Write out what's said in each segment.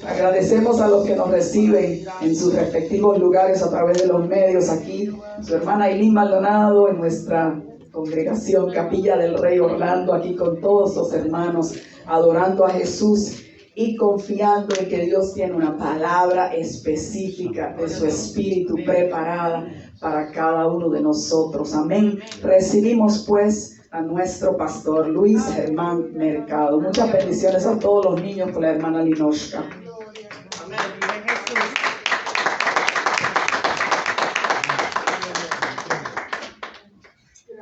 Agradecemos a los que nos reciben en sus respectivos lugares a través de los medios aquí. Su hermana Eileen Maldonado en nuestra congregación Capilla del Rey Orlando, aquí con todos los hermanos, adorando a Jesús y confiando en que Dios tiene una palabra específica de su Espíritu preparada para cada uno de nosotros. Amén. Recibimos pues a nuestro pastor Luis Germán Mercado. Muchas bendiciones a todos los niños con la hermana Linoshka.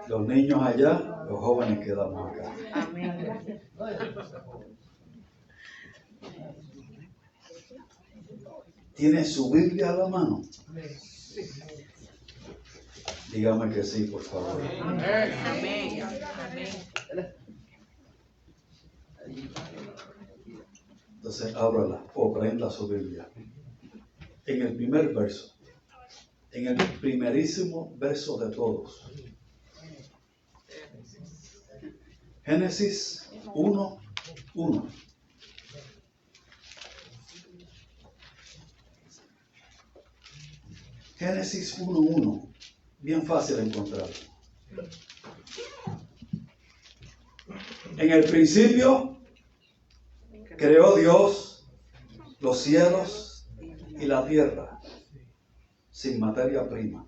Los niños allá, los jóvenes quedamos acá. Amén. ¿Tiene su Biblia a la mano? Dígame que sí, por favor. Amén. Entonces, ábrala o prenda su Biblia. En el primer verso, en el primerísimo verso de todos. Génesis 1:1. Génesis 1:1. Bien fácil de encontrar. En el principio creó Dios los cielos y la tierra sin materia prima.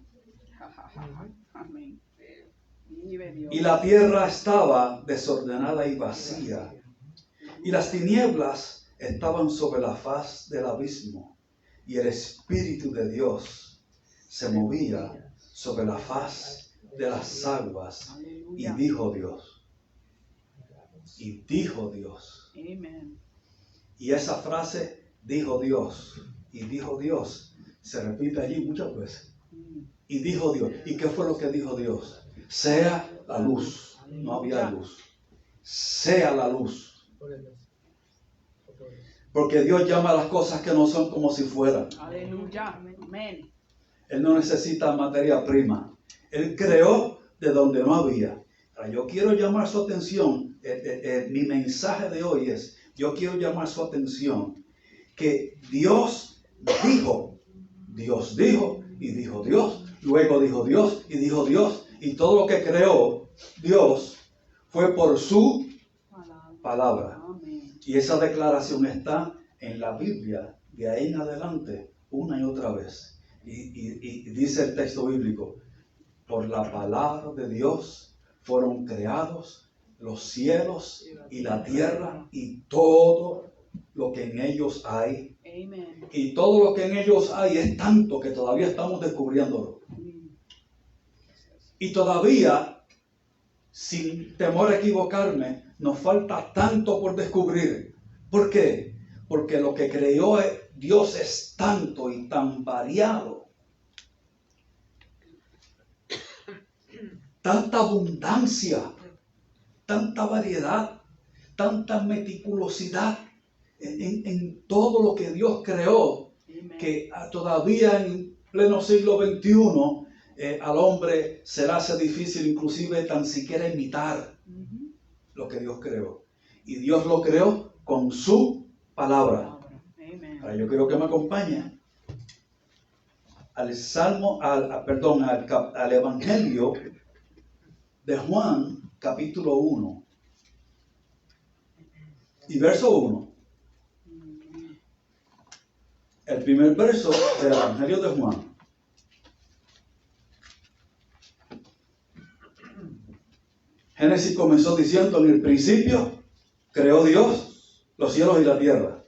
Y la tierra estaba desordenada y vacía, y las tinieblas estaban sobre la faz del abismo, y el Espíritu de Dios se movía sobre la faz de las aguas. Y dijo Dios. Y dijo Dios. Y esa frase, dijo Dios, y dijo Dios, se repite allí muchas veces. Y dijo Dios. ¿Y qué fue lo que dijo Dios? Sea la luz. No había luz. Sea la luz. Porque Dios llama a las cosas que no son como si fueran. Aleluya. Amén. Él no necesita materia prima. Él creó de donde no había. Ahora, yo quiero llamar su atención. Mi mensaje de hoy es, yo quiero llamar su atención que Dios dijo, Dios dijo y dijo Dios, luego dijo Dios y dijo Dios, y todo lo que creó Dios fue por su palabra. Y esa declaración está en la Biblia de ahí en adelante una y otra vez. Y dice el texto bíblico, por la palabra de Dios fueron creados los cielos y la tierra y todo lo que en ellos hay. Amen. Y todo lo que en ellos hay es tanto que todavía estamos descubriéndolo. Y todavía, sin temor a equivocarme, nos falta tanto por descubrir. ¿Por qué? Porque lo que creó Dios es tanto y tan variado. Tanta abundancia, tanta variedad, tanta meticulosidad en todo lo que Dios creó, que todavía en pleno siglo XXI al hombre se le hace difícil inclusive tan siquiera imitar lo que Dios creó. Y Dios lo creó con su palabra. Ahora yo quiero que me acompañe al al Evangelio de Juan, capítulo 1 y verso 1. El primer verso del Evangelio de Juan. Génesis comenzó diciendo, en el principio creó Dios los cielos y la tierra.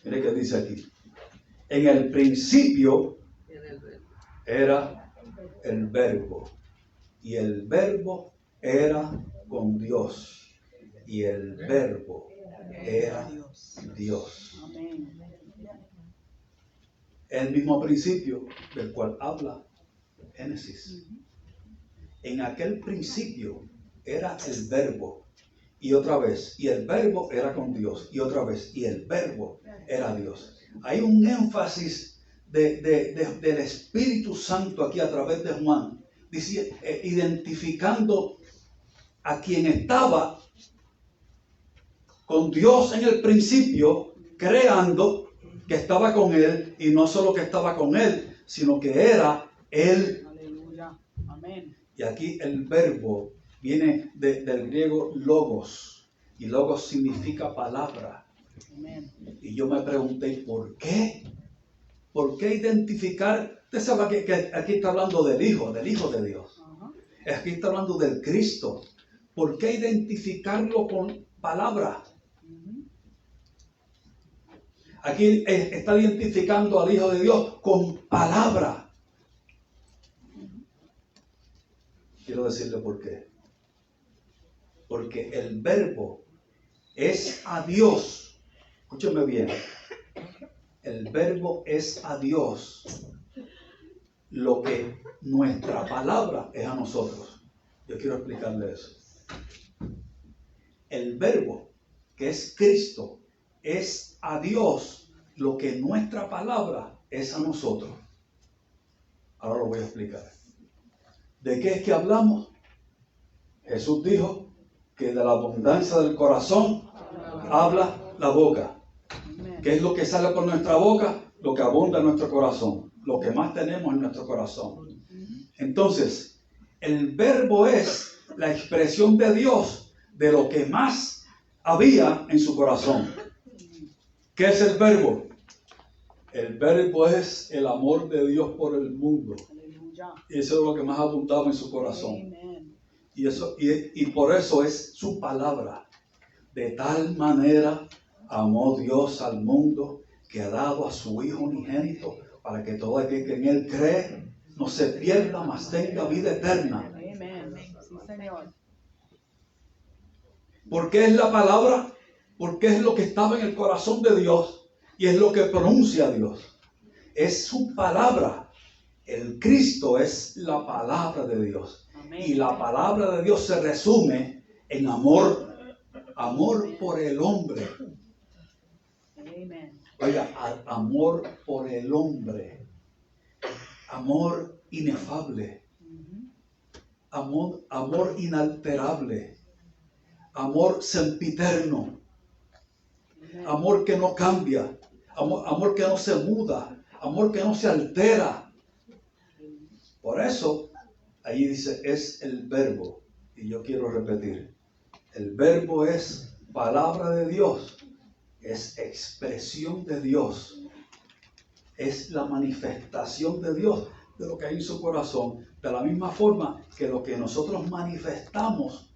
Mire qué dice aquí. En el principio era el verbo. Y el verbo era con Dios. Y el verbo era Dios. El mismo principio del cual habla Génesis. En aquel principio era el verbo. Y otra vez, y el verbo era con Dios. Y otra vez, y el verbo era Dios. Hay un énfasis del Espíritu Santo aquí a través de Juan, identificando a quien estaba con Dios en el principio, creando que estaba con él, y no solo que estaba con él, sino que era él. Aleluya. Amén. Y aquí el verbo viene del griego logos, y logos significa palabra. Amén. Y yo me pregunté, ¿por qué? ¿Por qué identificar? Usted sabe que aquí está hablando del Hijo de Dios. Ajá. Aquí está hablando del Cristo. ¿Por qué identificarlo con palabra? Aquí está identificando al Hijo de Dios con palabra. Quiero decirle por qué. Porque el verbo es a Dios. Escúcheme bien. El verbo es a Dios lo que nuestra palabra es a nosotros. Yo quiero explicarle eso. El verbo, que es Cristo, es a Dios lo que nuestra palabra es a nosotros. Ahora lo voy a explicar. ¿De qué es que hablamos? Jesús dijo que de la abundancia del corazón habla la boca. ¿Qué es lo que sale por nuestra boca? Lo que abunda en nuestro corazón. Lo que más tenemos en nuestro corazón. Entonces, el verbo es la expresión de Dios de lo que más había en su corazón. ¿Qué es el verbo? El verbo es el amor de Dios por el mundo. Y eso es lo que más abundaba en su corazón. Y por eso es su palabra. De tal manera amó Dios al mundo que ha dado a su Hijo unigénito para que todo aquel que en Él cree no se pierda, mas tenga vida eterna. Sí, Señor. ¿Por qué es la palabra? Porque es lo que estaba en el corazón de Dios y es lo que pronuncia Dios. Es su palabra. El Cristo es la palabra de Dios. Y la palabra de Dios se resume en amor. Amor por el hombre. Oiga, amor por el hombre. Amor inefable. Amor inalterable. Amor sempiterno. Amor que no cambia. Amor que no se muda. Amor que no se altera. Por eso, ahí dice, es el verbo. Y yo quiero repetir. El verbo es palabra de Dios. Es expresión de Dios. Es la manifestación de Dios de lo que hay en su corazón. De la misma forma que lo que nosotros manifestamos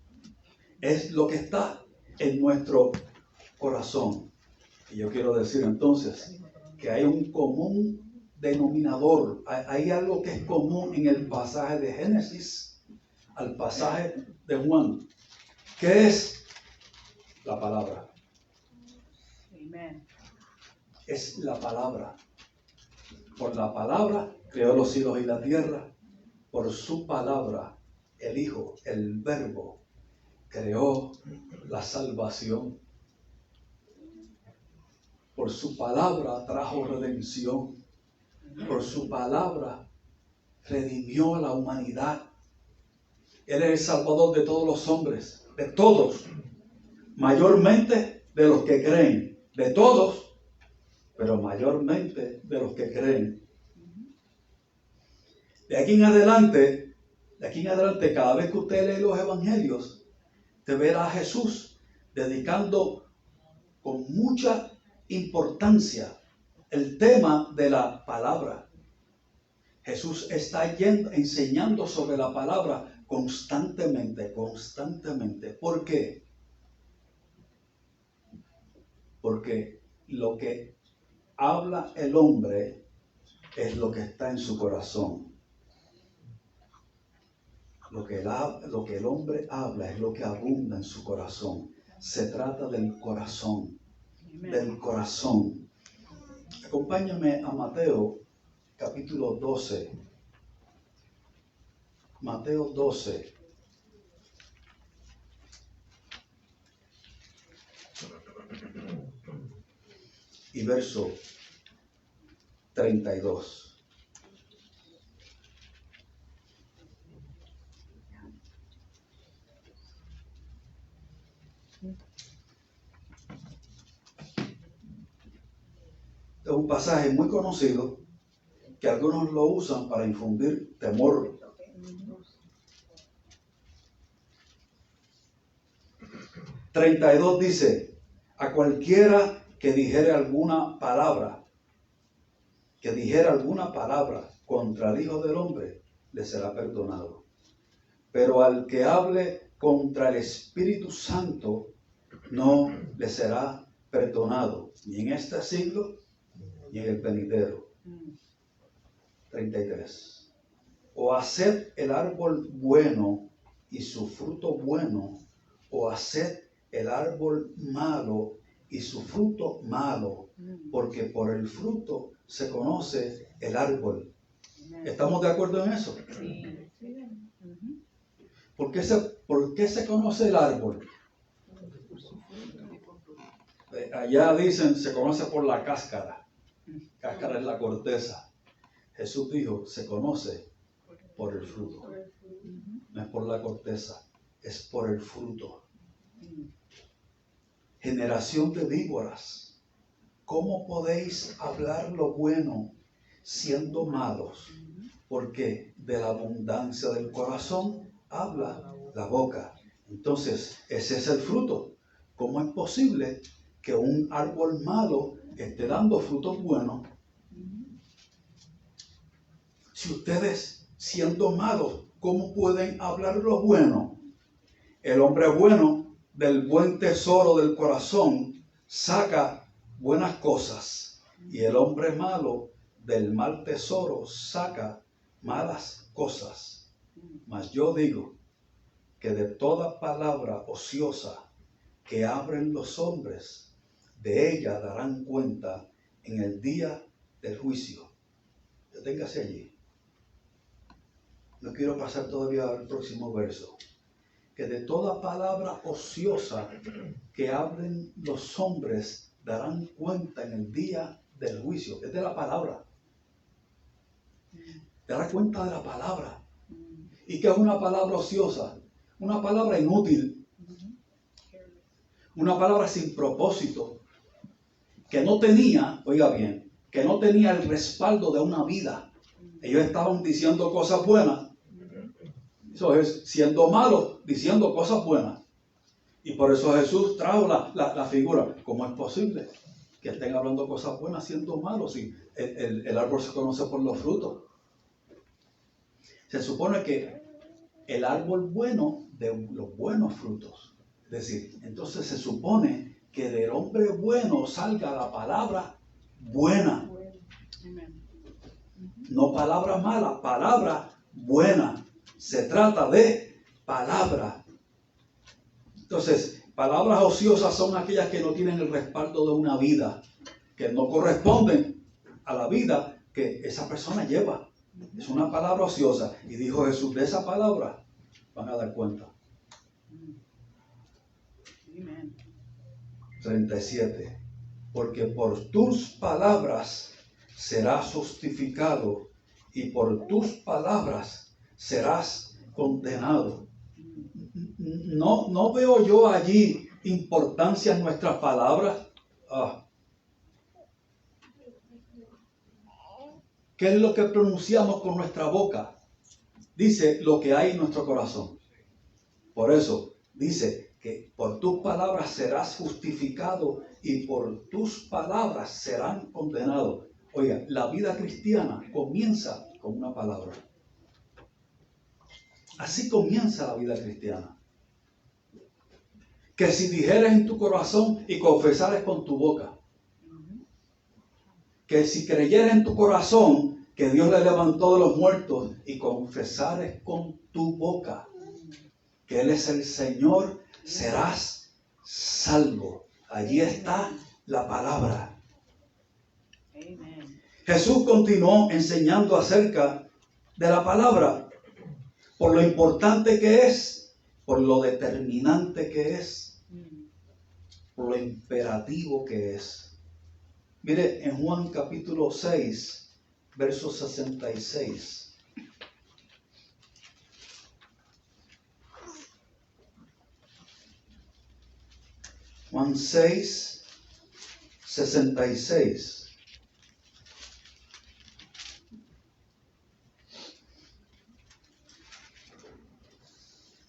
es lo que está en nuestro corazón. Y yo quiero decir entonces que hay un común denominador. Hay algo que es común en el pasaje de Génesis al pasaje de Juan. ¿Qué es? La palabra. Es la palabra. Por la palabra creó los cielos y la tierra. Por su palabra, el Hijo, el Verbo, creó la salvación. Por su palabra trajo redención. Por su palabra redimió a la humanidad. Él es el Salvador de todos los hombres, de todos, mayormente de los que creen, de todos, pero mayormente de los que creen. De aquí en adelante, cada vez que usted lee los evangelios, te verá a Jesús dedicando con mucha importancia el tema de la palabra. Jesús está enseñando sobre la palabra constantemente. ¿Por qué? Porque lo que habla el hombre es lo que está en su corazón. Lo que el hombre habla es lo que abunda en su corazón. Se trata del corazón. Del corazón. Acompáñame a Mateo capítulo 12. Mateo 12. Y verso 32. Es un pasaje muy conocido que algunos lo usan para infundir temor. Ujú. 32 dice, a cualquiera que dijere alguna palabra contra el Hijo del Hombre, le será perdonado. Pero al que hable contra el Espíritu Santo, no le será perdonado, ni en este siglo, ni en el venidero. 33. O haced el árbol bueno y su fruto bueno, o haced el árbol malo y su fruto malo, porque por el fruto se conoce el árbol. ¿Estamos de acuerdo en eso? Sí. ¿Por qué se conoce el árbol? Allá dicen, se conoce por la cáscara. Cáscara es la corteza. Jesús dijo, se conoce por el fruto. No es por la corteza, es por el fruto. Generación de víboras, ¿cómo podéis hablar lo bueno siendo malos? Porque de la abundancia del corazón habla la boca. Entonces, ese es el fruto. ¿Cómo es posible que un árbol malo esté dando frutos buenos? Si ustedes, siendo malos, ¿cómo pueden hablar lo bueno? El hombre bueno, del buen tesoro del corazón, saca buenas cosas. Y el hombre malo, del mal tesoro, saca malas cosas. Mas yo digo que de toda palabra ociosa que abren los hombres, de ella darán cuenta en el día del juicio. Deténgase allí. No quiero pasar todavía al próximo verso. Que de toda palabra ociosa que hablen los hombres darán cuenta en el día del juicio. Es de la palabra. Dará cuenta de la palabra. ¿Y qué es una palabra ociosa? Una palabra inútil. Una palabra sin propósito. Que no tenía, oiga bien, que no tenía el respaldo de una vida. Ellos estaban diciendo cosas buenas. Eso es, siendo malos, diciendo cosas buenas. Y por eso Jesús trajo la figura. ¿Cómo es posible que estén hablando cosas buenas siendo malos? Si el árbol se conoce por los frutos. Se supone que el árbol bueno de los buenos frutos. Es decir, entonces se supone que del hombre bueno salga la palabra buena. No palabra mala, palabra buena. Se trata de palabra. Entonces, palabras ociosas son aquellas que no tienen el respaldo de una vida, que no corresponden a la vida que esa persona lleva. Es una palabra ociosa. Y dijo Jesús, de esa palabra van a dar cuenta. 37. Porque por tus palabras serás justificado y por tus palabras serás condenado. No veo yo allí importancia en nuestras palabras. ¿Qué es lo que pronunciamos con nuestra boca? Dice lo que hay en nuestro corazón. Por eso dice que por tus palabras serás justificado y por tus palabras serán condenados. Oiga, la vida cristiana comienza con una palabra. Así comienza la vida cristiana. Que si dijeres en tu corazón y confesares con tu boca. Que si creyeres en tu corazón que Dios le levantó de los muertos y confesares con tu boca que Él es el Señor, serás salvo. Allí está la palabra. Jesús continuó enseñando acerca de la palabra, por lo importante que es, por lo determinante que es, por lo imperativo que es. Mire, en Juan capítulo 6, verso 66. Juan 6, 66.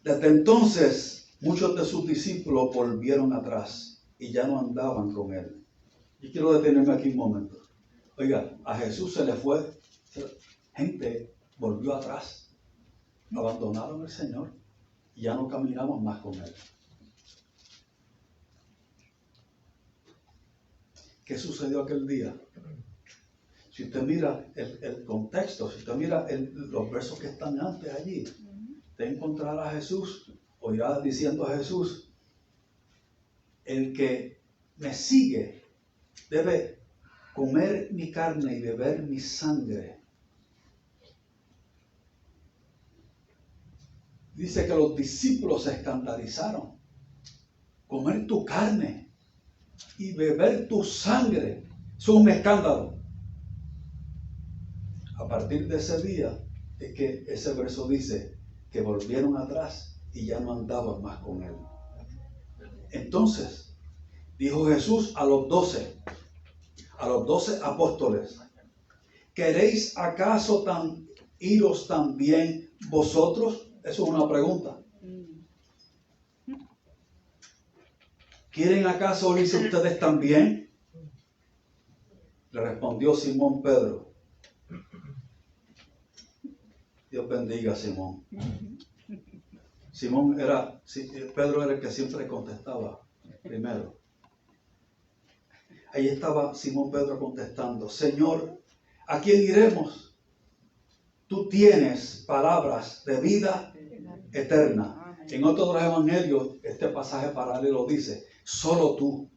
Desde entonces, muchos de sus discípulos volvieron atrás y ya no andaban con él. Y quiero detenerme aquí un momento. Oiga, a Jesús se le fue, gente volvió atrás, abandonaron al Señor y ya no caminaban más con él. ¿Qué sucedió aquel día? Si usted mira el contexto, si usted mira los versos que están antes allí, usted encontrará a Jesús, oirá diciendo a Jesús, el que me sigue debe comer mi carne y beber mi sangre. Dice que los discípulos se escandalizaron. Comer tu carne y beber tu sangre es un escándalo. A partir de ese día es que ese verso dice que volvieron atrás y ya no andaban más con él. Entonces dijo Jesús a los 12 apóstoles, ¿queréis acaso iros también vosotros? Eso es una pregunta. ¿Quieren acaso irse ustedes también? Le respondió Simón Pedro. Dios bendiga a Simón. Pedro era el que siempre contestaba primero. Ahí estaba Simón Pedro contestando, Señor, ¿a quién iremos? Tú tienes palabras de vida eterna. En otro de los evangelios, este pasaje paralelo dice, solo tú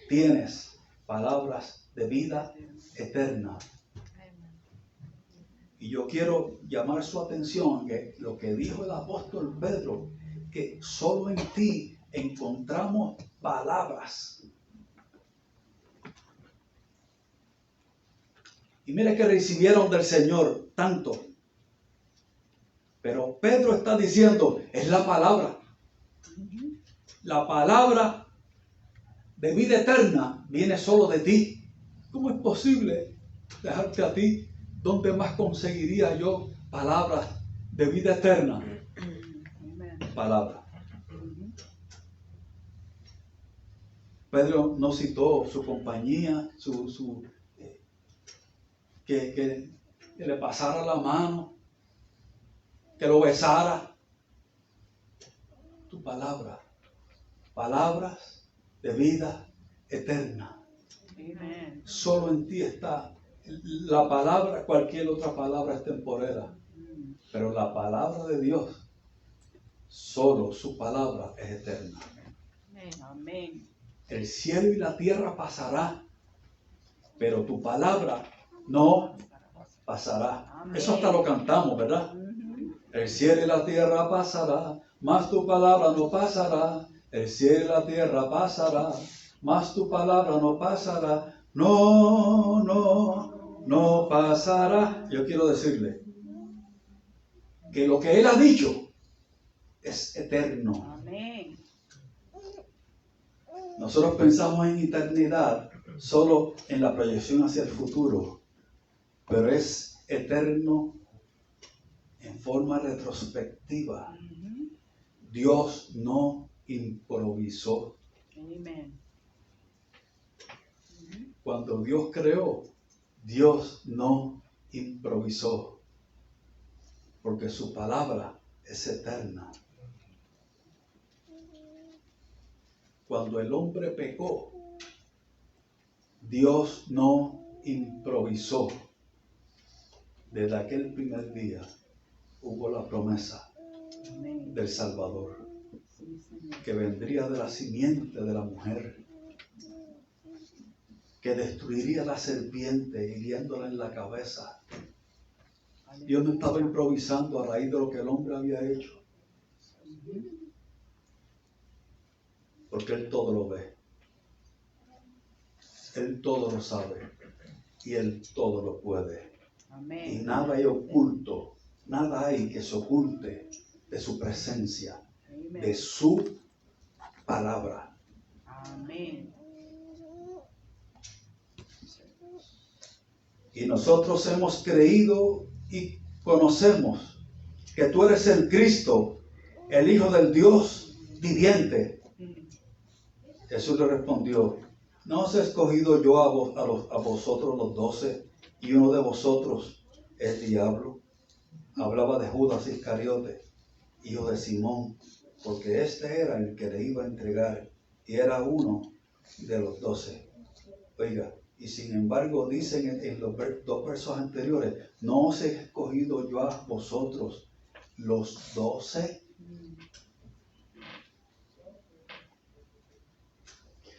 tienes palabras de vida eterna. Y yo quiero llamar su atención que lo que dijo el apóstol Pedro, que solo en ti encontramos palabras. Y mire que recibieron del Señor tanto. Pero Pedro está diciendo, es la palabra. La palabra de vida eterna viene solo de ti. ¿Cómo es posible dejarte a ti? ¿Dónde más conseguiría yo palabras de vida eterna? Palabra. Pedro no citó su compañía, que le pasara la mano, que lo besara. Tu palabra, palabras de vida eterna. Solo en ti está la palabra, cualquier otra palabra es temporera, pero la palabra de Dios, solo su palabra es eterna. Amén. El cielo y la tierra pasará, pero tu palabra no pasará. Amén. Eso hasta lo cantamos, ¿verdad? El cielo y la tierra pasará, mas tu palabra no pasará. El cielo y la tierra pasará, mas tu palabra no pasará. No, no, no pasará. Yo quiero decirle que lo que Él ha dicho es eterno. Amén. Nosotros pensamos en eternidad solo en la proyección hacia el futuro, pero es eterno en forma retrospectiva. Dios no improvisó. Amén. Cuando Dios creó, Dios no improvisó, porque su palabra es eterna. Cuando el hombre pecó, Dios no improvisó. Desde aquel primer día hubo la promesa del Salvador, que vendría de la simiente de la mujer, que destruiría la serpiente hiriéndola en la cabeza. Dios no estaba improvisando a raíz de lo que el hombre había hecho, porque Él todo lo ve, Él todo lo sabe y Él todo lo puede. Amén. Y nada hay oculto, nada hay que se oculte de su presencia, de su palabra. Amén. Y nosotros hemos creído y conocemos que tú eres el Cristo, el Hijo del Dios viviente. Jesús le respondió, ¿no os he escogido yo a vosotros los 12 y uno de vosotros es diablo? Hablaba de Judas Iscariote, hijo de Simón, porque este era el que le iba a entregar y era uno de los 12. Oiga, y sin embargo dicen en los dos versos anteriores, ¿no os he escogido yo a vosotros los 12?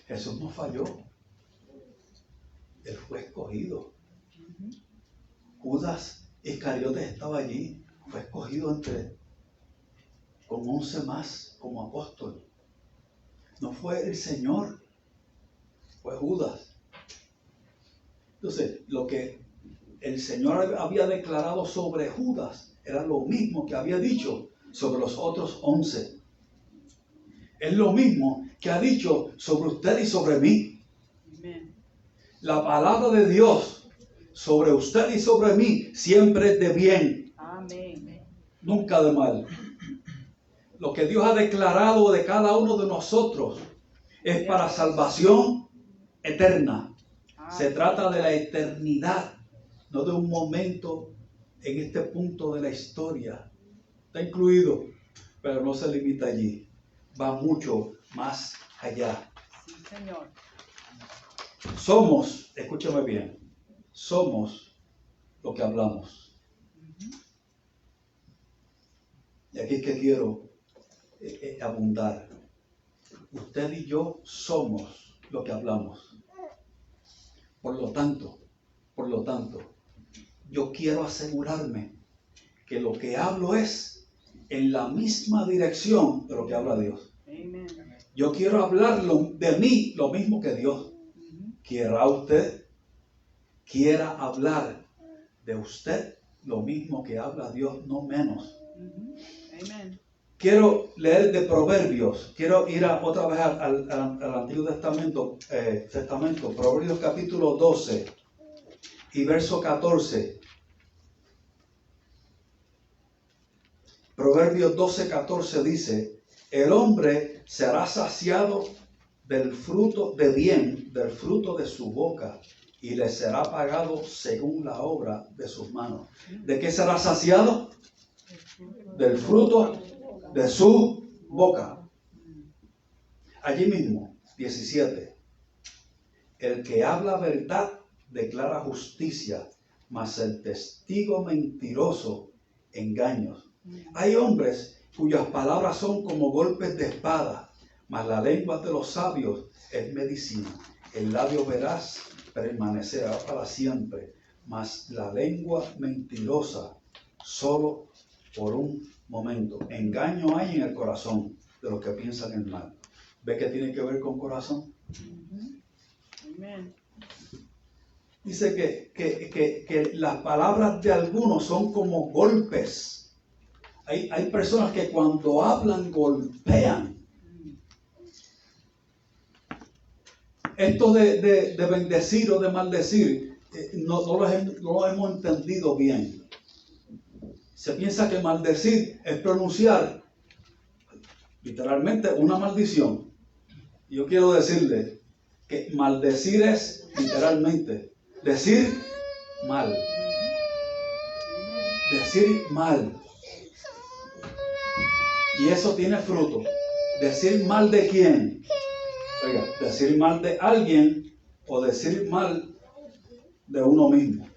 Jesús no falló. Él fue escogido. Judas Iscariote estaba allí, fue escogido con 11 más como apóstol. No fue el Señor, fue Judas. Entonces, lo que el Señor había declarado sobre Judas era lo mismo que había dicho sobre los otros 11. Es lo mismo que ha dicho sobre usted y sobre mí. Amén. La palabra de Dios sobre usted y sobre mí siempre es de bien. Amén. Nunca de mal. Lo que Dios ha declarado de cada uno de nosotros es para salvación eterna. Se trata de la eternidad, no de un momento en este punto de la historia. Está incluido, pero no se limita allí. Va mucho más allá. Sí, Señor. Somos, escúchame bien, somos lo que hablamos. Y aquí es que quiero abundar. Usted y yo somos lo que hablamos. Por lo tanto, yo quiero asegurarme que lo que hablo es en la misma dirección de lo que habla Dios. Amén. Yo quiero hablarlo de mí lo mismo que Dios. Quiera usted, quiera hablar de usted lo mismo que habla Dios, no menos. Amén. Quiero leer de Proverbios. Quiero ir otra vez al Antiguo Testamento, Proverbios capítulo 12 y verso 14. Proverbios 12, 14 dice, el hombre será saciado del fruto de bien, del fruto de su boca, y le será pagado según la obra de sus manos. ¿De qué será saciado? Del fruto de su boca. Allí mismo, 17. El que habla verdad declara justicia, mas el testigo mentiroso engaños. Hay hombres cuyas palabras son como golpes de espada, mas la lengua de los sabios es medicina. El labio veraz permanecerá para siempre, mas la lengua mentirosa solo por un momento. Engaño hay en el corazón de los que piensan el mal. ¿Ve que tiene que ver con corazón? Amén. Dice que las palabras de algunos son como golpes. Hay personas que cuando hablan golpean. Esto de bendecir o de maldecir no lo hemos entendido bien. Se piensa que maldecir es pronunciar literalmente una maldición. Yo quiero decirle que maldecir es literalmente decir mal. Decir mal. Y eso tiene fruto. ¿Decir mal de quién? Oiga, decir mal de alguien o decir mal de uno mismo.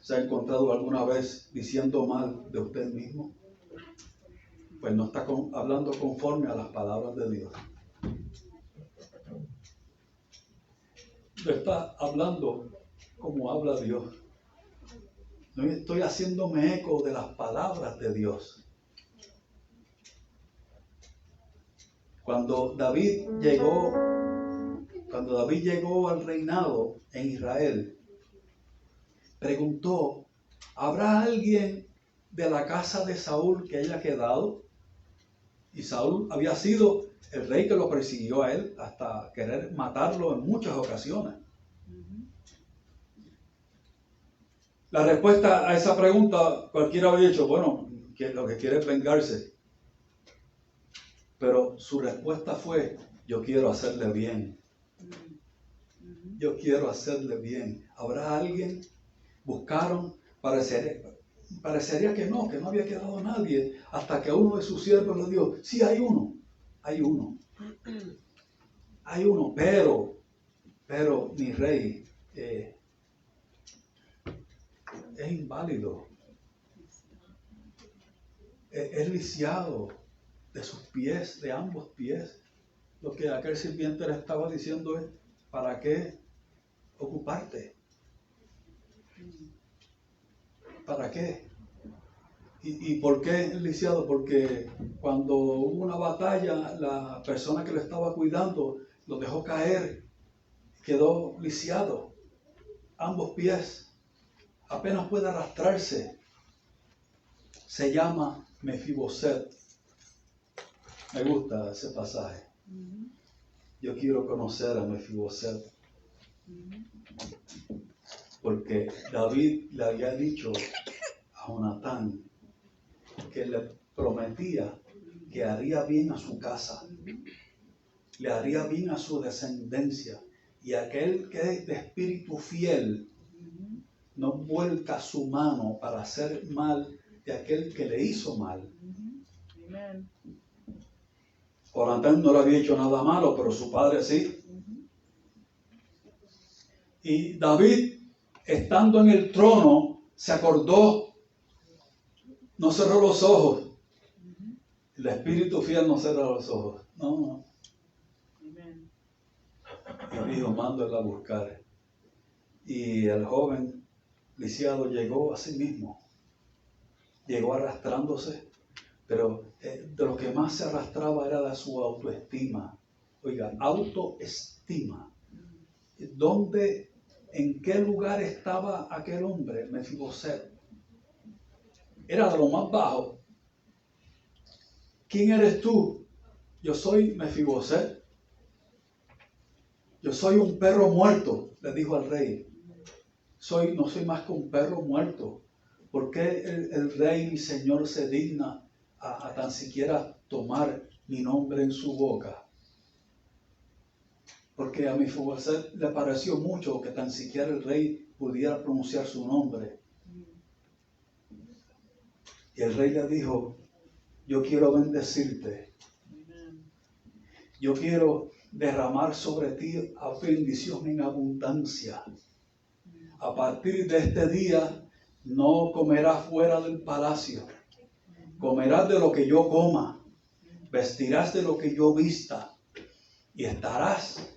¿Se ha encontrado alguna vez diciendo mal de usted mismo? Pues no está hablando conforme a las palabras de Dios. No está hablando como habla Dios. No estoy haciéndome eco de las palabras de Dios. Cuando David llegó al reinado en Israel, preguntó, ¿habrá alguien de la casa de Saúl que haya quedado? Y Saúl había sido el rey que lo persiguió a él hasta querer matarlo en muchas ocasiones. La respuesta a esa pregunta, cualquiera habría dicho, bueno, que lo que quiere es vengarse. Pero su respuesta fue, yo quiero hacerle bien. Yo quiero hacerle bien. ¿Habrá alguien? Buscaron, parecería que no había quedado nadie, hasta que uno de sus siervos le dijo, sí, hay uno, pero mi rey es inválido, es lisiado de sus pies, de ambos pies. Lo que aquel sirviente le estaba diciendo es, ¿para qué ocuparte? ¿Para qué? ¿Y por qué lisiado? Porque cuando hubo una batalla, la persona que lo estaba cuidando lo dejó caer, quedó lisiado, ambos pies, apenas puede arrastrarse. Se llama Mefiboset. Me gusta ese pasaje. Yo quiero conocer a Mefiboset, porque David le había dicho a Jonatán que le prometía que haría bien a su casa, le haría bien a su descendencia, y aquel que es de espíritu fiel no vuelca su mano para hacer mal de aquel que le hizo mal. Amen. Jonatán no le había hecho nada malo, pero su padre sí. Y David, estando en el trono, se acordó, no cerró los ojos. El espíritu fiel no cierra los ojos. No. Amen. Y dijo, mándala a buscar. Y el joven lisiado llegó a sí mismo. Llegó arrastrándose, pero de lo que más se arrastraba era de su autoestima. Oiga, autoestima. ¿En qué lugar estaba aquel hombre, Mefiboset? Era de lo más bajo. ¿Quién eres tú? Yo soy Mefiboset. Yo soy un perro muerto, le dijo al rey. No soy más que un perro muerto. ¿Por qué el rey, mi señor, se digna a tan siquiera tomar mi nombre en su boca? Porque a Mefiboset le pareció mucho que tan siquiera el rey pudiera pronunciar su nombre. Y el rey le dijo, yo quiero bendecirte. Yo quiero derramar sobre ti bendición en abundancia. A partir de este día no comerás fuera del palacio. Comerás de lo que yo coma. Vestirás de lo que yo vista. Y estarás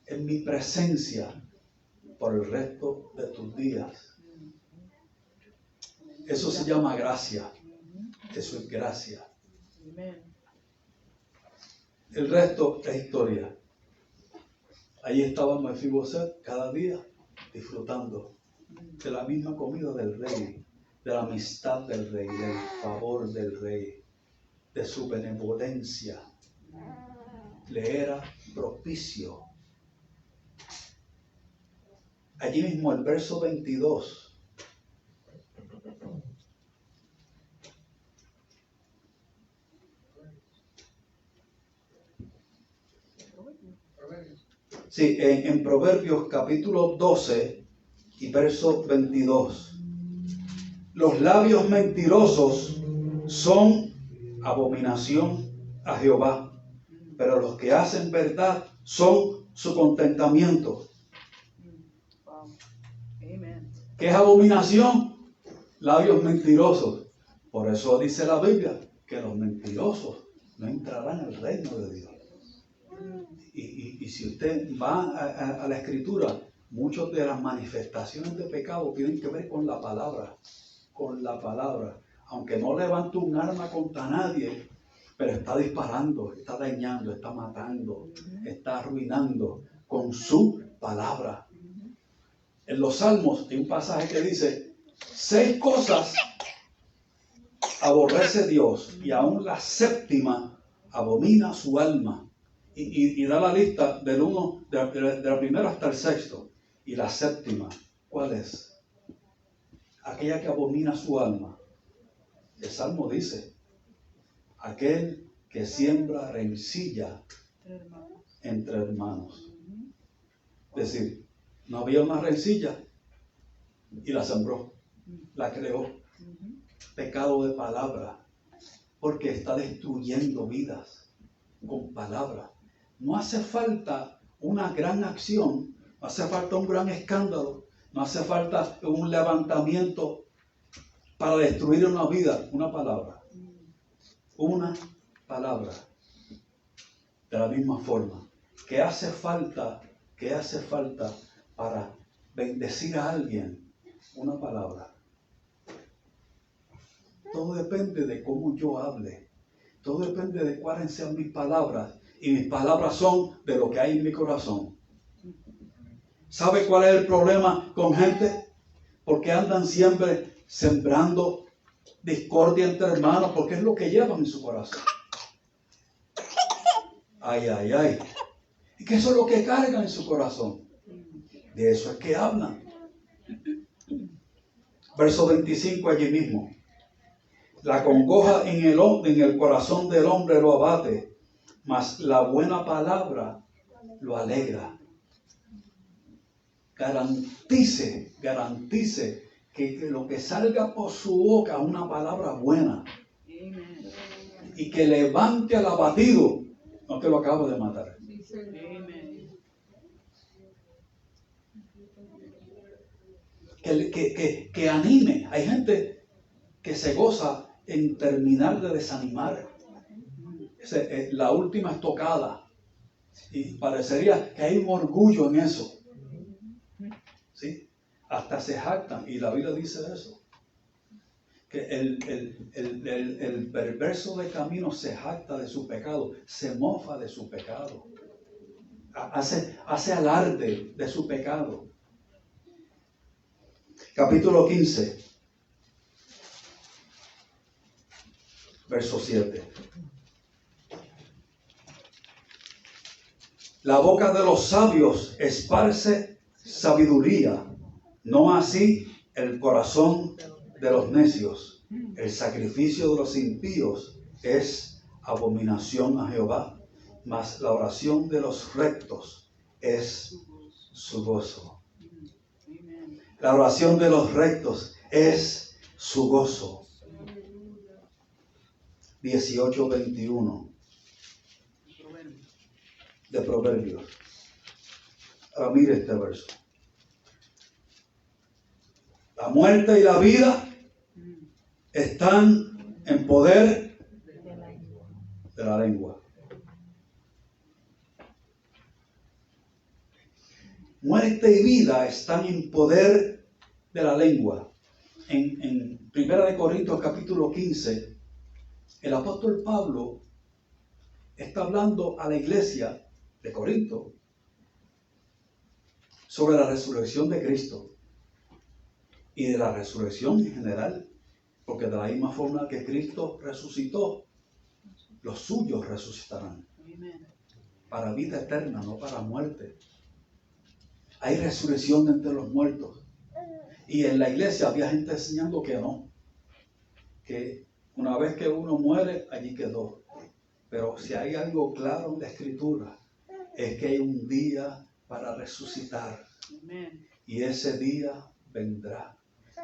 en mi presencia por el resto de tus días. Eso se llama gracia. Eso es gracia. El resto es historia. Ahí estaba Mefiboset cada día disfrutando de la misma comida del rey, de la amistad del rey, del favor del rey, de su benevolencia. Le era propicio. Allí mismo el verso 22. Sí, en Proverbios capítulo 12 y verso 22. Los labios mentirosos son abominación a Jehová, pero los que hacen verdad son su contentamiento. ¿Qué es abominación? Labios mentirosos. Por eso dice la Biblia que los mentirosos no entrarán al reino de Dios. Y si usted va a la Escritura, muchas de las manifestaciones de pecado tienen que ver con la palabra. Con la palabra. Aunque no levante un arma contra nadie, pero está disparando, está dañando, está matando, está arruinando con su palabra. En los Salmos hay un pasaje que dice, 6 cosas aborrece Dios y aún la 7ª abomina su alma. Y da la lista del 1, de la primera hasta el 6º. Y la 7ª, ¿cuál es? aquella que abomina su alma. El Salmo dice, aquel que siembra rencilla entre hermanos. Es decir, no había una rencilla y la sembró, la creó. Pecado de palabra, porque está destruyendo vidas con palabras. No hace falta una gran acción, no hace falta un gran escándalo, no hace falta un levantamiento para destruir una vida, una palabra. Una palabra. De la misma forma, ¿qué hace falta para bendecir a alguien? Una palabra. Todo depende de cómo yo hable. Todo depende de cuáles sean mis palabras. Y mis palabras son de lo que hay en mi corazón. ¿Sabe cuál es el problema con gente? Porque andan siempre sembrando discordia entre hermanos, porque es lo que llevan en su corazón. Ay, ay, ay. Y que eso es lo que cargan en su corazón. De eso es que hablan. Verso 25 allí mismo. La congoja en el corazón del hombre lo abate, mas la buena palabra lo alegra. Garantice que lo que salga por su boca es una palabra buena. Y que levante al abatido, no que lo acaba de matar. Que anime. Hay gente que se goza en terminar de desanimar. La última estocada. Y parecería que hay un orgullo en eso. ¿Sí? Hasta se jactan. Y la Biblia dice eso. Que el perverso de camino se jacta de su pecado. Se mofa de su pecado. Hace alarde de su pecado. Capítulo 15. Verso 7. La boca de los sabios esparce sabiduría, no así el corazón de los necios. El sacrificio de los impíos es abominación a Jehová, mas la oración de los rectos es su gozo. La oración de los rectos es su gozo. 18:21 de Proverbios. Ahora mire este verso. La muerte y la vida están en poder de la lengua. Muerte y vida están en poder de la lengua. En 1 Corintios capítulo 15, el apóstol Pablo está hablando a la iglesia de Corinto sobre la resurrección de Cristo y de la resurrección en general, porque de la misma forma que Cristo resucitó, los suyos resucitarán para vida eterna, no para muerte. Hay resurrección de entre los muertos. Y en la iglesia había gente enseñando que no, que una vez que uno muere, allí quedó. Pero si hay algo claro en la Escritura, es que hay un día para resucitar. Y ese día vendrá.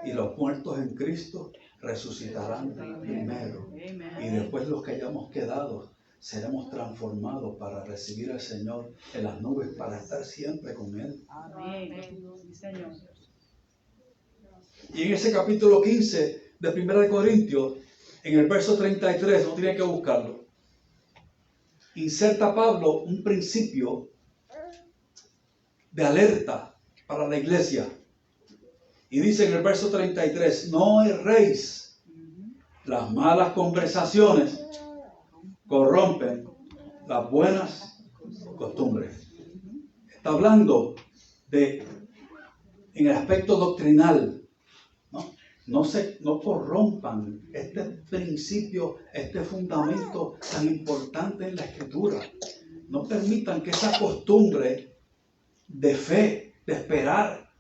Y los muertos en Cristo resucitarán primero. Y después los que hayamos quedado, seremos transformados para recibir al Señor en las nubes, para estar siempre con Él. Y en ese capítulo 15 de 1 Corintios, en el verso 33, no tiene que buscarlo, inserta Pablo un principio de alerta para la iglesia. Y dice en el verso 33, no erréis, las malas conversaciones corrompen las buenas costumbres. Está hablando en el aspecto doctrinal. No corrompan este principio, este fundamento tan importante en la Escritura. No permitan que esa costumbre de fe, de esperar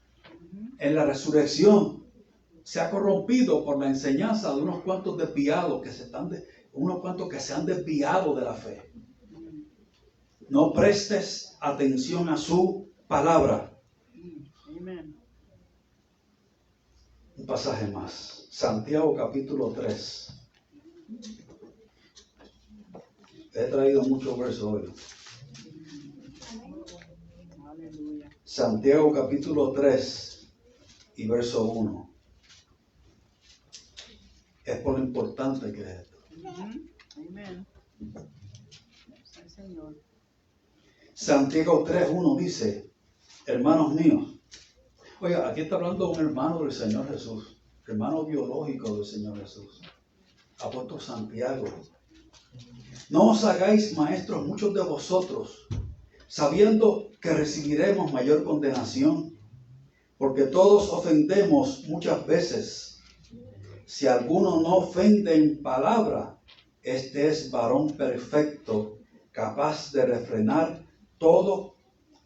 en la resurrección, se ha corrompido por la enseñanza de unos cuantos desviados unos cuantos que se han desviado de la fe. No prestes atención a su palabra. Amen. Un pasaje más. Santiago capítulo 3. He traído muchos versos hoy. Aleluya. Santiago capítulo 3 y verso 1. Es por lo importante que es esto. Amén. Sí, Señor. Santiago 3:1 dice, hermanos míos, oiga, aquí está hablando un hermano del Señor Jesús, hermano biológico del Señor Jesús, apóstol Santiago. No os hagáis maestros muchos de vosotros, sabiendo que recibiremos mayor condenación, porque todos ofendemos muchas veces. Si alguno no ofende en palabra, este es varón perfecto, capaz de refrenar todo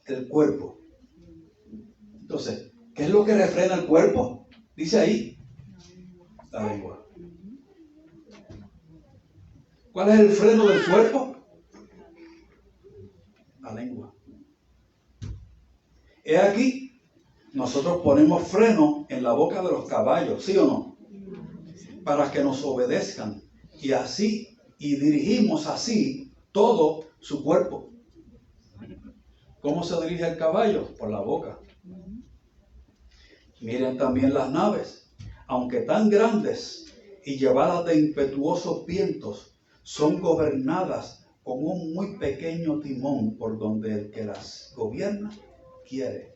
el cuerpo. Entonces, ¿qué es lo que refrena el cuerpo? Dice ahí, la lengua. ¿Cuál es el freno del cuerpo? La lengua. He aquí, nosotros ponemos freno en la boca de los caballos, ¿sí o no? Para que nos obedezcan. Y dirigimos así todo su cuerpo. ¿Cómo se dirige el caballo? Por la boca. Miren también las naves, aunque tan grandes y llevadas de impetuosos vientos, son gobernadas con un muy pequeño timón por donde el que las gobierna quiere.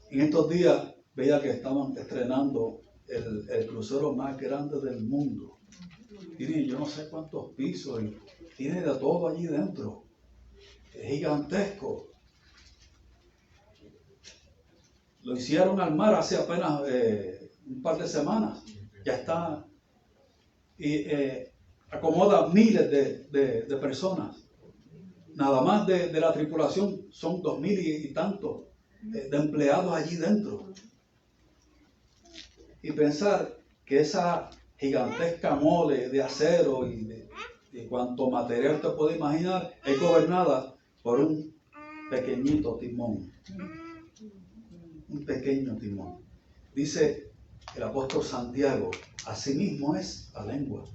En estos días veía que estaban estrenando el crucero más grande del mundo. Tiene yo no sé cuántos pisos y tiene de todo allí dentro. Es gigantesco. Lo hicieron al mar hace apenas un par de semanas. Ya está. Y acomoda miles de personas. Nada más de la tripulación son 2,000 y tantos de empleados allí dentro. Y pensar que esa gigantesca mole de acero y de cuanto material te puede imaginar es gobernada por un pequeñito timón. Un pequeño timón. Dice el apóstol Santiago, asimismo es la lengua.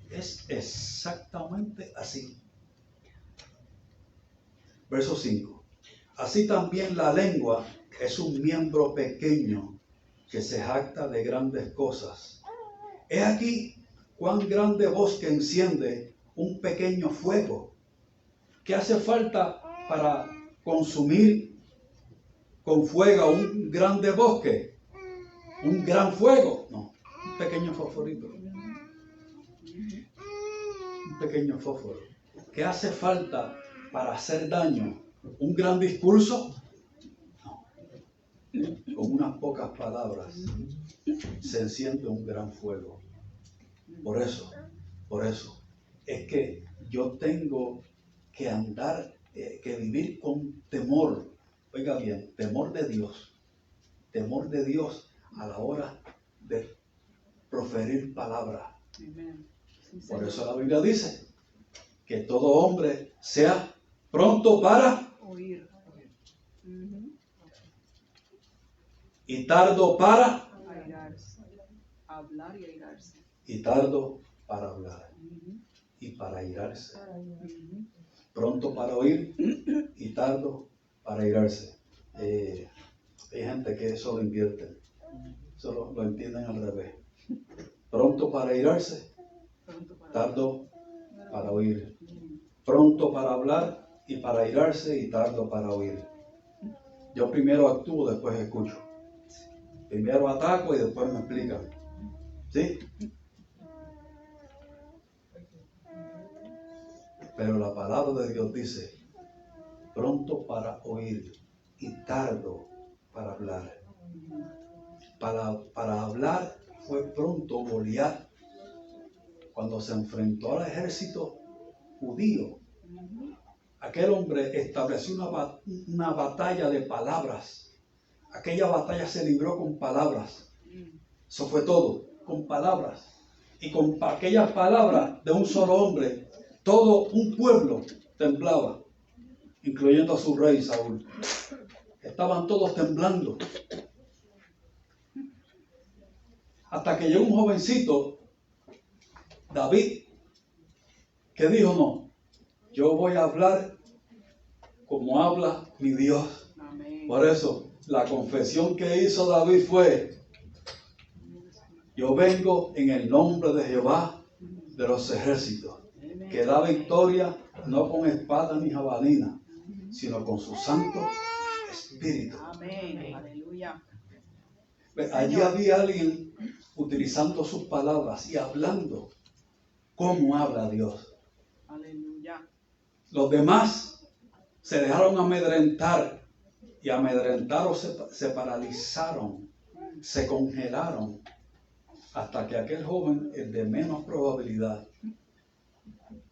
Es exactamente así. Verso 5. Así también la lengua es un miembro pequeño que se jacta de grandes cosas. He aquí cuán grande bosque enciende un pequeño fuego. ¿Qué hace falta para consumir con fuego un grande bosque? ¿Un gran fuego? No, un pequeño fosforito. Un pequeño fósforo. ¿Qué hace falta para hacer daño? ¿Un gran discurso? No. Con unas pocas palabras se enciende un gran fuego. Por eso, es que yo tengo que andar, que vivir con temor. Oiga bien, temor de Dios a la hora de proferir palabra. Por eso la Biblia dice que todo hombre sea pronto para oír y tardo para airarse, hablar y airarse. y tardo para hablar y para airarse. Pronto para oír y tardo para airarse. Hay gente que eso lo invierte. Eso lo entienden al revés. Pronto para airarse, tardo para oír. Pronto para hablar y para airarse y tardo para oír. Yo primero actúo, después escucho. Primero ataco y después me explican. ¿Sí? Pero la palabra de Dios dice, pronto para oír y tardo para hablar. Para hablar fue pronto Goliat cuando se enfrentó al ejército judío. Aquel hombre estableció una batalla de palabras. Aquella batalla se libró con palabras. Mm. Eso fue todo, con palabras. Y con aquellas palabras de un solo hombre, todo un pueblo temblaba, incluyendo a su rey Saúl. Estaban todos temblando. Hasta que llegó un jovencito, David, que dijo, no, yo voy a hablar como habla mi Dios. Amén. Por eso, la confesión que hizo David fue, yo vengo en el nombre de Jehová de los ejércitos, Amén. que da victoria no con espada ni jabalina, sino con su santo espíritu. Amén. Aleluya. Allí había alguien utilizando sus palabras y hablando como habla Dios. Aleluya. Los demás se dejaron amedrentar y amedrentaron, se paralizaron, se congelaron, hasta que aquel joven, el de menos probabilidad,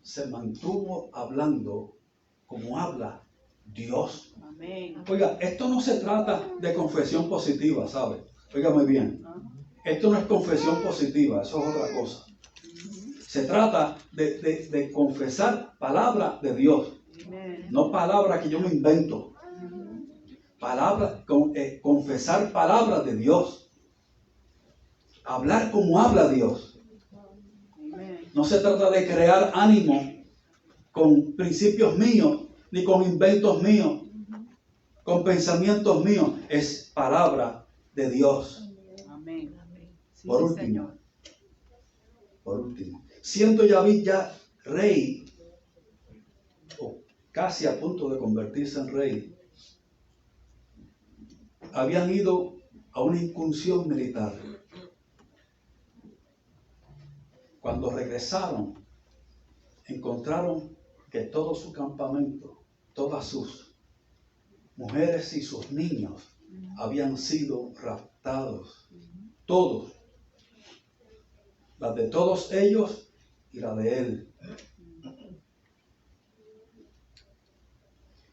se mantuvo hablando como habla Dios. Amén. Oiga, esto no se trata de confesión positiva, ¿sabe? Óigame bien. Esto no es confesión positiva, eso es otra cosa. Se trata de confesar palabra de Dios, Amén. no palabra que yo me invento. Confesar palabras de Dios. Hablar como habla Dios. Amén. No se trata de crear ánimo con principios míos, ni con inventos míos, con pensamientos míos. Es palabra de Dios. Amén. Sí, Por último, Señor. siendo David ya rey, o casi a punto de convertirse en rey, habían ido a una incursión militar. Cuando regresaron, encontraron que todo su campamento, todas sus mujeres y sus niños habían sido raptados. Todos. Las de todos ellos y la de él.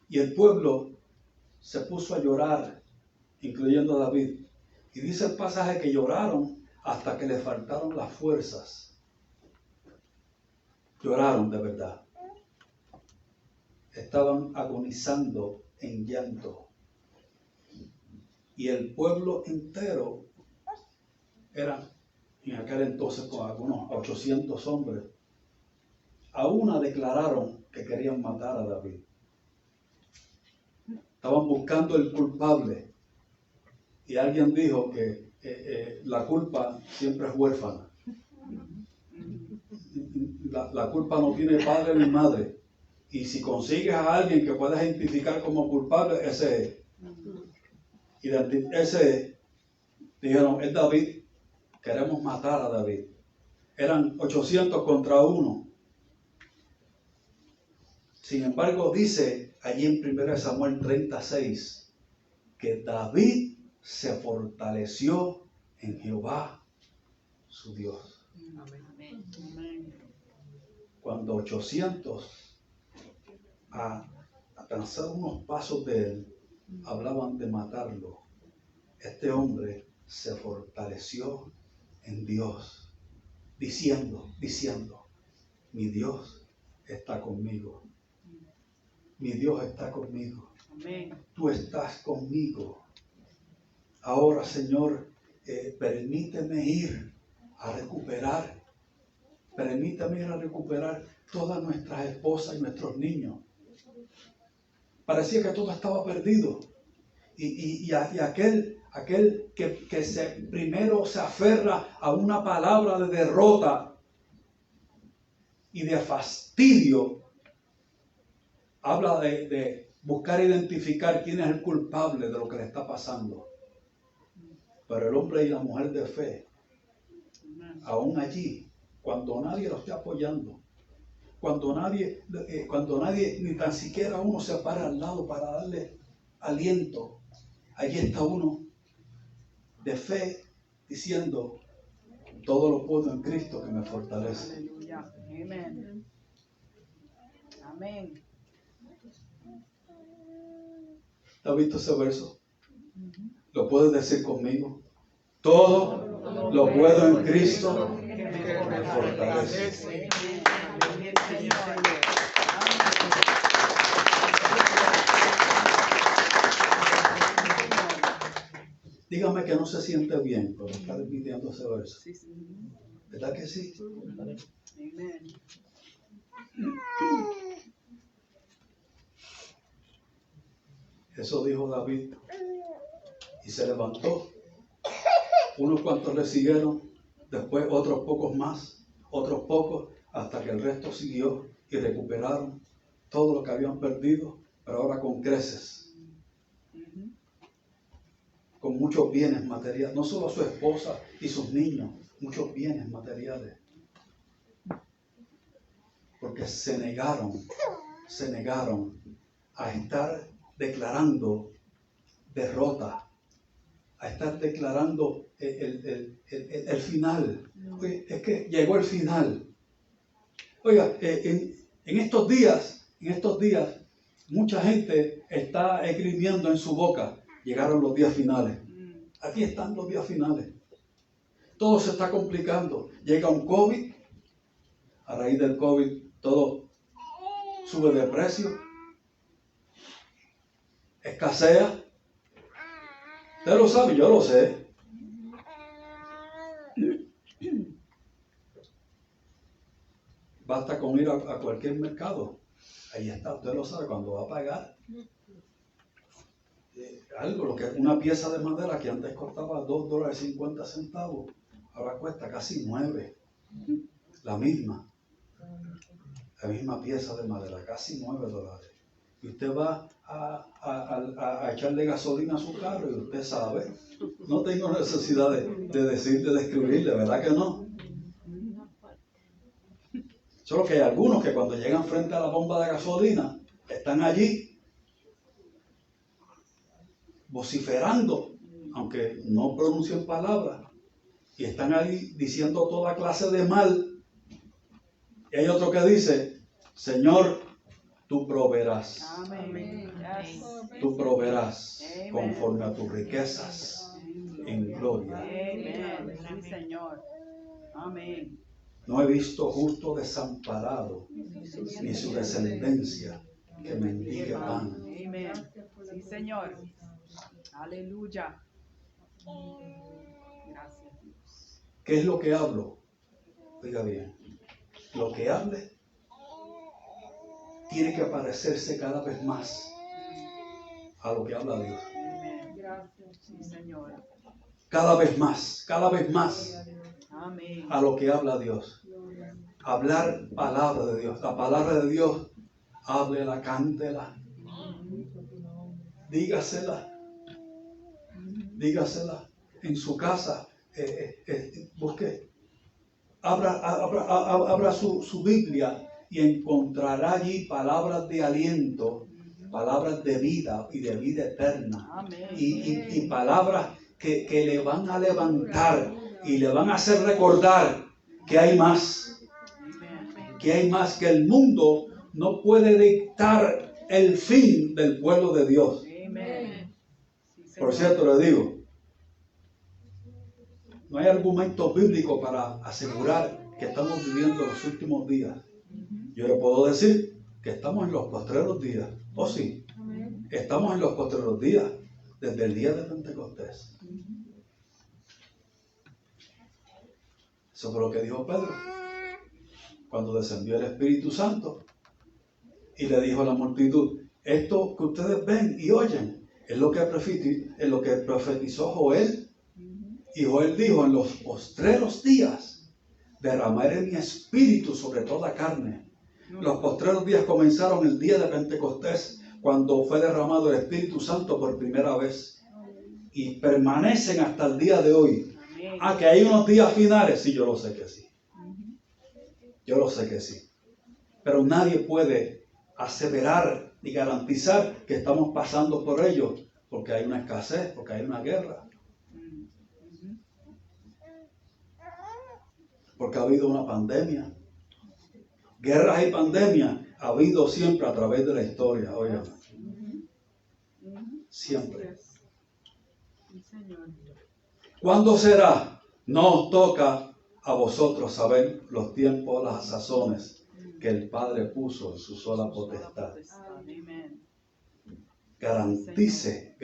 Y el pueblo se puso a llorar, incluyendo a David. Y dice el pasaje que lloraron hasta que le faltaron las fuerzas. Lloraron de verdad. Estaban agonizando en llanto. Y el pueblo entero eran, en aquel entonces, con algunos 800 hombres. A una declararon que querían matar a David. Estaban buscando el culpable. Y alguien dijo que la culpa siempre es huérfana. La culpa no tiene padre ni madre. Y si consigues a alguien que puedas identificar como culpable, ese es. Dijeron, es David, queremos matar a David. Eran 800 contra 1. Sin embargo, dice allí en 1 Samuel 36 que David se fortaleció en Jehová, su Dios. Amén. Cuando 800 a alcanzar unos pasos de él hablaban de matarlo, este hombre se fortaleció en Dios, diciendo, mi Dios está conmigo. Mi Dios está conmigo. Amén. Tú estás conmigo. Ahora, Señor, permíteme ir a recuperar. Permítame ir a recuperar todas nuestras esposas y nuestros niños. Parecía que todo estaba perdido. Y aquel que primero se aferra a una palabra de derrota y de fastidio, habla de buscar identificar quién es el culpable de lo que le está pasando. Pero el hombre y la mujer de fe, aún allí, cuando nadie lo esté apoyando, cuando nadie ni tan siquiera uno se para al lado para darle aliento, allí está uno de fe diciendo, todo lo puedo en Cristo que me fortalece. Aleluya. Amén. Amén. ¿Has visto ese verso? Lo ¿Lo puedes decir conmigo? Todo lo puedo en Cristo Que que me fortalece. Amén, Señor. Dígame que no se siente bien por estar repitiendo ese verso. Sí, sí. ¿Verdad que sí? Amén. Eso dijo David. Y se levantó. Unos cuantos le siguieron, después otros pocos más, otros pocos, hasta que el resto siguió y recuperaron todo lo que habían perdido, pero ahora con creces, con muchos bienes materiales, no solo su esposa y sus niños, muchos bienes materiales, porque se negaron a estar declarando derrota, a estar declarando el final. Oye, es que llegó el final. Oiga, en estos días, mucha gente está esgrimiendo en su boca. Llegaron los días finales. Aquí están los días finales. Todo se está complicando. Llega un COVID. A raíz del COVID, todo sube de precio. Escasea. Usted lo sabe, yo lo sé. Basta con ir a cualquier mercado. Ahí está, usted lo sabe, cuando va a pagar algo, lo que una pieza de madera que antes costaba $2.50, ahora cuesta casi 9. La misma pieza de madera, casi $9. Y usted va a echarle gasolina a su carro y usted sabe. No tengo necesidad de describirle, ¿verdad que no? Solo que hay algunos que cuando llegan frente a la bomba de gasolina, están allí vociferando, aunque no pronuncien palabras, y están ahí diciendo toda clase de mal. Y hay otro que dice, Señor, tú proveerás. Amén. Tú proveerás conforme a tus riquezas en gloria. Amén. Sí, Señor. Amén. No he visto justo desamparado, ni su descendencia que mendigue pan. Amén. Sí, Señor. Aleluya. Gracias, Dios. ¿Qué es lo que hablo? Oiga bien, lo que hable tiene que parecerse cada vez más a lo que habla Dios. Amén. Gracias, sí, Señor. Cada vez más Amén. a lo que habla Dios. Hablar palabra de Dios. La palabra de Dios, háblela, cántela. Dígasela en su casa. Busque. Abra su Biblia y encontrará allí palabras de aliento, palabras de vida y de vida eterna. Amén. Y palabras que le van a levantar y le van a hacer recordar que hay más. Que hay más, que el mundo no puede dictar el fin del pueblo de Dios. Amén. Por cierto, le digo, no hay argumento bíblico para asegurar que estamos viviendo los últimos días. Yo le puedo decir que estamos en los postreros días. ¿O sí? Estamos en los postreros días desde el día de Pentecostés. Eso fue lo que dijo Pedro cuando descendió el Espíritu Santo y le dijo a la multitud, esto que ustedes ven y oyen es lo que profetizó Joel. Y Joel dijo, en los postreros días derramaré mi espíritu sobre toda carne. Los postreros días comenzaron el día de Pentecostés, cuando fue derramado el Espíritu Santo por primera vez. Y permanecen hasta el día de hoy. Que hay unos días finales, sí, yo lo sé que sí. Yo lo sé que sí. Pero nadie puede aseverar ni garantizar que estamos pasando por ellos, porque hay una escasez, porque hay una guerra. Porque ha habido una pandemia. Guerras y pandemias ha habido siempre a través de la historia, oigan. Siempre. Señor. ¿Cuándo será? No os toca a vosotros saber los tiempos, las sazones que el Padre puso en su sola potestad. Amén. Garantice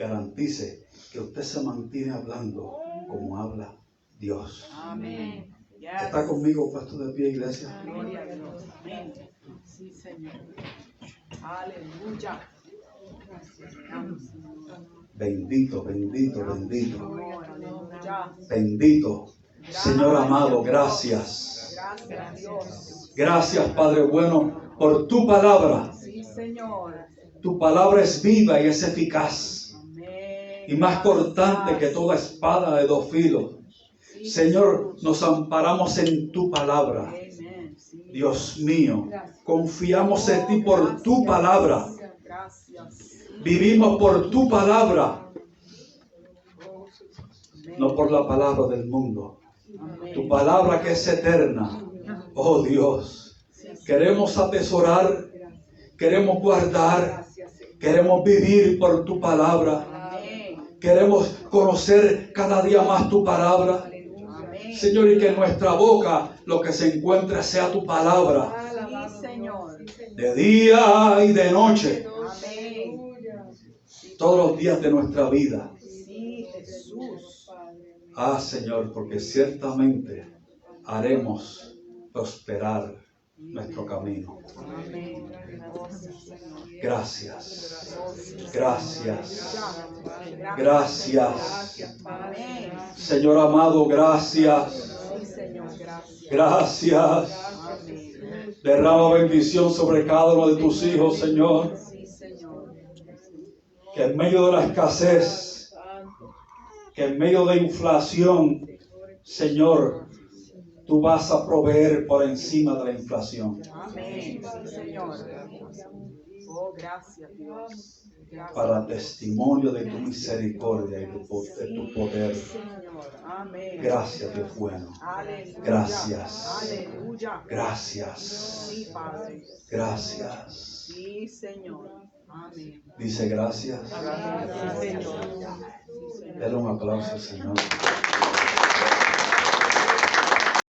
que usted se mantiene hablando como habla Dios. Amén. ¿Está conmigo puesto de pie, iglesia? Gloria a Dios. Amén. Sí, Señor. Aleluya. Bendito, bendito, bendito. Aleluya. Bendito. Señor amado, gracias. Gracias, Dios. Gracias, Padre bueno, por tu palabra. Sí, Señor. Tu palabra es viva y es eficaz. Amén. Y más cortante que toda espada de dos filos. Sí, Señor, nos amparamos en tu palabra. amén. Sí. Dios mío, confiamos en ti por tu palabra. Gracias. Vivimos por tu palabra, Amén. no por la palabra del mundo. Amén. Tu palabra que es eterna. Oh Dios, queremos atesorar, queremos guardar, queremos vivir por tu palabra. Amén. Queremos conocer cada día más tu palabra. Amén. Señor, y que en nuestra boca lo que se encuentre sea tu palabra. Sí, Señor. De día y de noche. Amén. Todos los días de nuestra vida. Sí, Jesús. Ah, Señor, porque ciertamente haremos prosperar nuestro camino. Amén. Gracias. Gracias. Gracias. Amén. Señor amado, gracias. Sí, Señor. Gracias. Gracias. Amén. Derrama bendición sobre cada uno de tus hijos, Señor. Sí, Señor. Que en medio de la escasez, que en medio de inflación, Señor, tú vas a proveer por encima de la inflación. Amén. Sí, Señor. Oh, gracias, Dios. Gracias. Para testimonio de tu misericordia y de tu poder. Señor. Amén. Gracias, Dios bueno. Aleluya. Gracias. Aleluya. Gracias. Sí, Padre. Gracias. Sí, Señor. Amén. Dice gracias. Sí, Señor. Sí, Señor. Dale un aplauso, Señor.